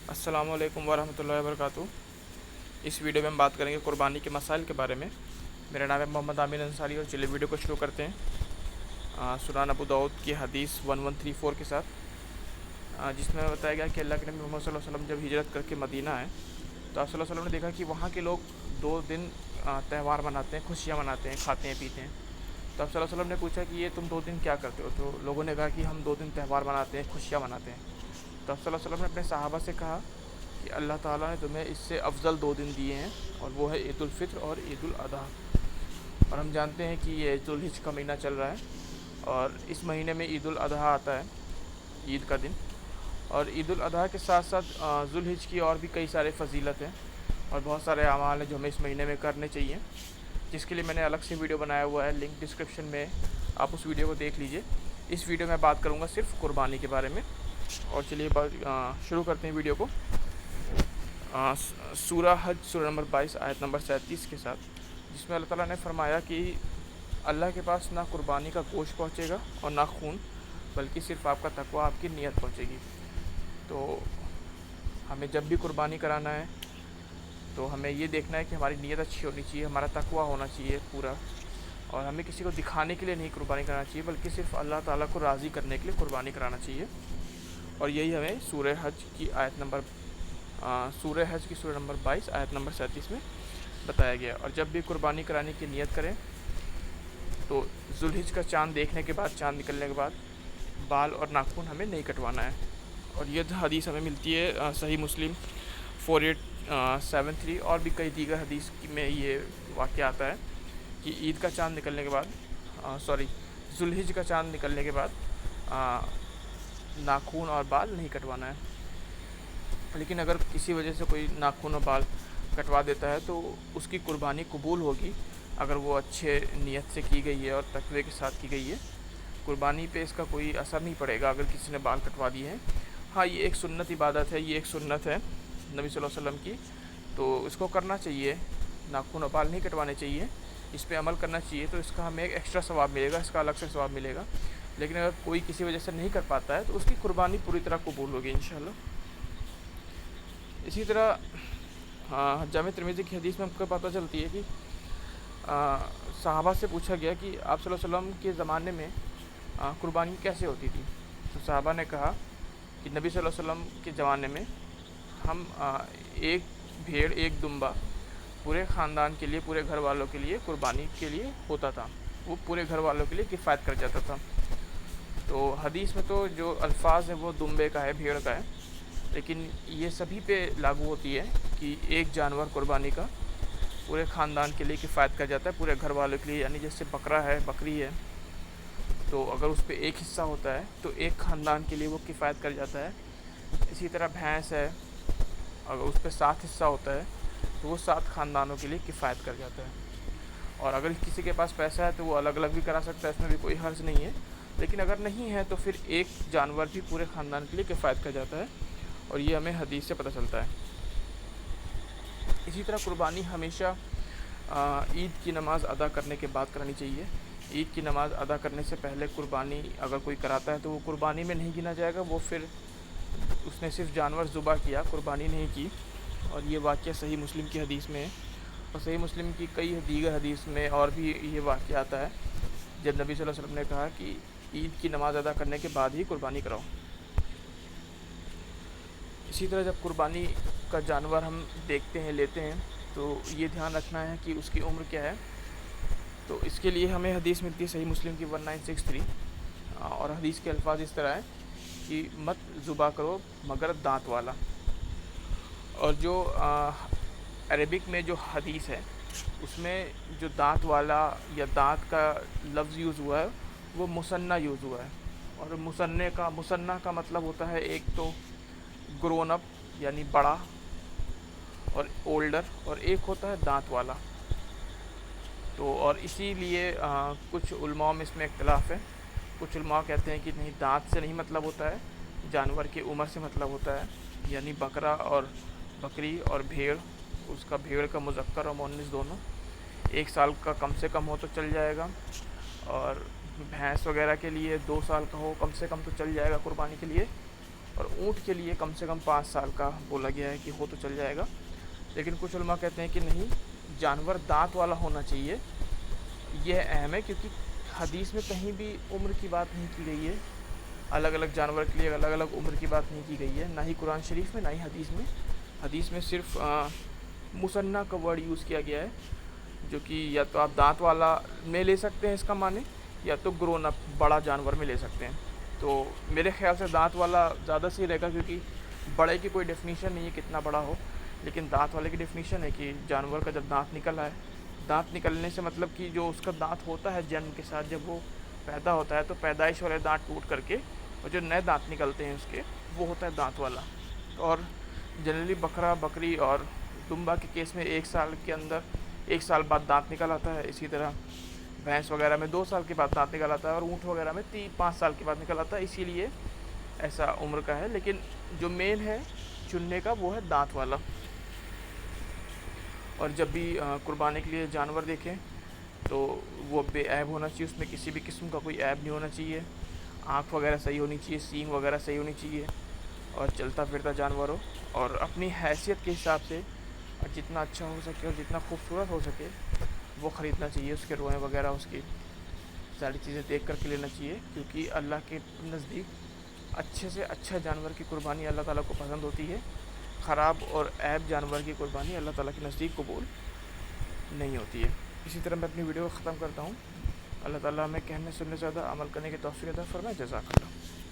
अस्सलामु अलैकुम वरहमतुल्लाहि वबरकातुहू। इस वीडियो में हम बात करेंगे कुर्बानी के मसाइल के बारे में। मेरा नाम है मोहम्मद आमिर अंसारी और चलिए वीडियो को शुरू करते हैं। सुनान अबू दाऊद की हदीस 1134 के साथ, जिसमें बताया गया कि अल्लाह के नबी मोहम्मद सल्लल्लाहु अलैहि वसल्लम जब हिजरत करके मदीना आए तो आप सल्लल्लाहु अलैहि वसल्लम ने देखा कि वहाँ के लोग 2 दिन त्यौहार मनाते हैं, खुशियाँ मनाते हैं, खाते हैं, पीते हैं। तो आप सल्लल्लाहु अलैहि वसल्लम ने पूछा कि ये तुम 2 दिन क्या करते हो? तो लोगों ने कहा कि हम 2 दिन त्यौहार मनाते हैं, खुशियाँ मनाते हैं। तो आप सल्लल्लाहु अलैहि वसल्लम ने अपने सहाबा से कहा कि अल्लाह ताला ने तुम्हें इससे अफजल 2 दिन दिए हैं, और वो है ईद उल फित्र और ईद उल अजहा। और हम जानते हैं कि ये जुल्हिज का महीना चल रहा है और इस महीने में ईद उल अजहा आता है, ईद का दिन। और ईद उल अजहा के साथ साथ जुल्हिज की और भी कई सारे फजीलत हैं और बहुत सारे अमाल हैं जो हमें इस महीने में करने चाहिए, जिसके लिए मैंने अलग से वीडियो बनाया हुआ है। लिंक डिस्क्रिप्शन में, आप उस वीडियो को देख लीजिए। इस वीडियो में बात करूँगा सिर्फ कुर्बानी के बारे में। और चलिए शुरू करते हैं वीडियो को। सूरह हज सूरह नंबर 22 आयत नंबर 37 के साथ, जिसमें अल्लाह ताला ने फरमाया कि अल्लाह के पास ना कुर्बानी का गोश्त पहुँचेगा और ना खून, बल्कि सिर्फ आपका तकवा, आपकी नीयत पहुँचेगी। तो हमें जब भी कुर्बानी कराना है तो हमें ये देखना है कि हमारी नीयत अच्छी होनी चाहिए, हमारा तकवा होना चाहिए पूरा, और हमें किसी को दिखाने के लिए नहीं कुर्बानी कराना चाहिए, बल्कि सिर्फ अल्लाह ताला को राज़ी करने के लिए कुर्बानी कराना चाहिए। और यही हमें सूरह हज की सूरह नंबर 22 आयत नंबर 37 में बताया गया। और जब भी कुर्बानी कराने की नियत करें तो जुल्हिज का चाँद देखने के बाद, चाँद निकलने के बाद बाल और नाखून हमें नहीं कटवाना है। और ये हदीस हमें मिलती है सही मुस्लिम 4873 और भी कई दीगर हदीस में ये वाक़या आता है कि ईद का चाँद निकलने के बाद, जुल्हिज का चाँद निकलने के बाद नाखून और बाल नहीं कटवाना है। लेकिन अगर किसी वजह से कोई नाखून और बाल कटवा देता है तो उसकी कुर्बानी कबूल होगी, अगर वो अच्छे नीयत से की गई है और तकवे के साथ की गई है। कुर्बानी पे इसका कोई असर नहीं पड़ेगा अगर किसी ने बाल कटवा दिए हैं। हाँ, ये एक सुन्नत इबादत है, ये एक सुन्नत है नबी सल्लल्लाहु अलैहि वसल्लम की, तो इसको करना चाहिए। नाखून और बाल नहीं कटवाने चाहिए, इस पे अमल करना चाहिए, तो इसका हमें एक एक्स्ट्रा सवाब मिलेगा, इसका अलग से सवाब मिलेगा। लेकिन अगर कोई किसी वजह से नहीं कर पाता है तो उसकी कुर्बानी पूरी तरह कबूल होगी इंशाल्लाह। इसी तरह जामे तिरमिज़ी की हदीस में हमको पता चलती है कि सहाबा से पूछा गया कि आप सल्लल्लाहु अलैहि वसल्लम के ज़माने में कुर्बानी कैसे होती थी। तो सहाबा ने कहा कि नबी सल्लल्लाहु अलैहि वसल्लम के ज़माने में हम एक भेड़, एक दुम्बा पूरे ख़ानदान के लिए, पूरे घर वालों के लिए कुर्बानी के लिए होता था, वो पूरे घर वालों के लिए किफ़ायत कर जाता था। तो हदीस में तो जो अल्फाज है वो दुम्बे का है, भेड़ का है, लेकिन ये सभी पे लागू होती है कि एक जानवर कुर्बानी का पूरे ख़ानदान के लिए किफ़ायत कर जाता है, पूरे घर वालों के लिए। यानी जैसे बकरा है, बकरी है, तो अगर उस पर एक हिस्सा होता है तो एक ख़ानदान के लिए वो किफ़ायत कर जाता है। इसी तरह भैंस है, अगर उस पर 7 हिस्सा होता है तो वो 7 ख़ानदानों के लिए किफ़ायत कर जाता है। और अगर किसी के पास पैसा है तो वो अलग अलग भी करा सकता है, इसमें भी कोई हर्ज नहीं है। लेकिन अगर नहीं है तो फिर एक जानवर भी पूरे ख़ानदान के लिए किफ़ायत कर जाता है, और ये हमें हदीस से पता चलता है। इसी तरह कुर्बानी हमेशा ईद की नमाज़ अदा करने के बाद करानी चाहिए। ईद की नमाज़ अदा करने से पहले कुर्बानी अगर कोई कराता है तो वो कुर्बानी में नहीं गिना जाएगा, वो फिर उसने सिर्फ जानवर ज़ुबा किया, कुर्बानी नहीं की। और ये वाक़या सही मुस्लिम की हदीस में है, और सही मुस्लिम की कई दीगर हदीस में और भी ये वाक़या आता है जब नबी सल्लल्लाहु अलैहि वसल्लम ने कहा कि ईद की नमाज़ अदा करने के बाद ही कुर्बानी कराओ। इसी तरह जब कुर्बानी का जानवर हम देखते हैं, लेते हैं, तो ये ध्यान रखना है कि उसकी उम्र क्या है। तो इसके लिए हमें हदीस मिलती है सही मुस्लिम की 1963, और हदीस के अल्फाज इस तरह है कि मत ज़ुबा करो मगर दांत वाला। और जो अरबिक में जो हदीस है उसमें जो दांत वाला या दांत का लफ्ज़ यूज़ हुआ है वो मुसन्ना यूज़ हुआ है। और मुसन्ना का मतलब होता है एक तो ग्रोन अप यानी बड़ा और ओल्डर, और एक होता है दांत वाला। तो और इसीलिए कुछ उलमा में इसमें इख्तिलाफ़ है। कुछ उलमा कहते हैं कि नहीं, दांत से नहीं मतलब होता है, जानवर की उम्र से मतलब होता है। यानी बकरा और बकरी और भेड़, उसका भेड़ का मुज़क्कर और मुअन्निस दोनों 1 साल का कम से कम हो तो चल जाएगा, और भैंस वगैरह के लिए 2 साल का हो कम से कम तो चल जाएगा कुर्बानी के लिए। اور اونٹ کے لیے کم سے کم 5 سال کا بولا گیا ہے کہ ہو تو چل جائے گا، لیکن کچھ علماء کہتے ہیں کہ نہیں، جانور دانت والا ہونا چاہیے۔ یہ اہم ہے کیونکہ حدیث میں کہیں بھی عمر کی بات نہیں کی گئی ہے، الگ الگ جانور کے لیے الگ الگ عمر کی بات نہیں کی گئی ہے، نہ ہی قرآن شریف میں نہ ہی حدیث میں۔ حدیث میں صرف مثنیٰ کا ورڈ یوز کیا گیا ہے، جو کہ یا تو آپ دانت والا میں لے سکتے ہیں اس کا معنی، یا تو گرون اپ بڑا جانور میں لے سکتے ہیں۔ تو میرے خیال سے دانت والا زیادہ صحیح رہے گا، کیونکہ بڑے کی کوئی ڈیفینیشن نہیں ہے کتنا بڑا ہو، لیکن دانت والے کی ڈیفینیشن ہے کہ جانور کا جب دانت نکل آئے۔ دانت نکلنے سے مطلب کہ جو اس کا دانت ہوتا ہے جنم کے ساتھ، جب وہ پیدا ہوتا ہے تو پیدائش والے دانت ٹوٹ کر کے اور جو نئے دانت نکلتے ہیں اس کے، وہ ہوتا ہے دانت والا۔ اور جنرلی بکرا، بکری اور دمبا کے کیس میں 1 سال کے اندر 1 سال بعد دانت نکل آتا ہے، اسی طرح بھینس وغیرہ میں 2 سال کے بعد دانت نکل آتا ہے، اور اونٹ وغیرہ میں 5 سال کے بعد نکل آتا ہے، اسی لیے ایسا عمر کا ہے۔ لیکن جو مین ہے چننے کا وہ ہے دانت والا۔ اور جب بھی قربانی کے لیے جانور دیکھیں تو وہ بے عیب ہونا چاہیے، اس میں کسی بھی قسم کا کوئی عیب نہیں ہونا چاہیے، آنکھ وغیرہ صحیح ہونی چاہیے، سینگ وغیرہ صحیح ہونی چاہیے، اور چلتا پھرتا جانور ہو، اور اپنی حیثیت کے حساب سے جتنا اچھا ہو سکے اور جتنا خوبصورت ہو سکے وہ خریدنا چاہیے۔ اس کے روئیں وغیرہ، اس کی ساری چیزیں دیکھ کر کے لینا چاہیے، کیونکہ اللہ کے نزدیک اچھے سے اچھا جانور کی قربانی اللہ تعالیٰ کو پسند ہوتی ہے۔ خراب اور عیب جانور کی قربانی اللہ تعالیٰ کے نزدیک قبول نہیں ہوتی ہے۔ اسی طرح میں اپنی ویڈیو کو ختم کرتا ہوں۔ اللہ تعالیٰ ہمیں کہنے سننے سے زیادہ عمل کرنے کی توفیق عطا فرمائے۔ جزاک اللہ۔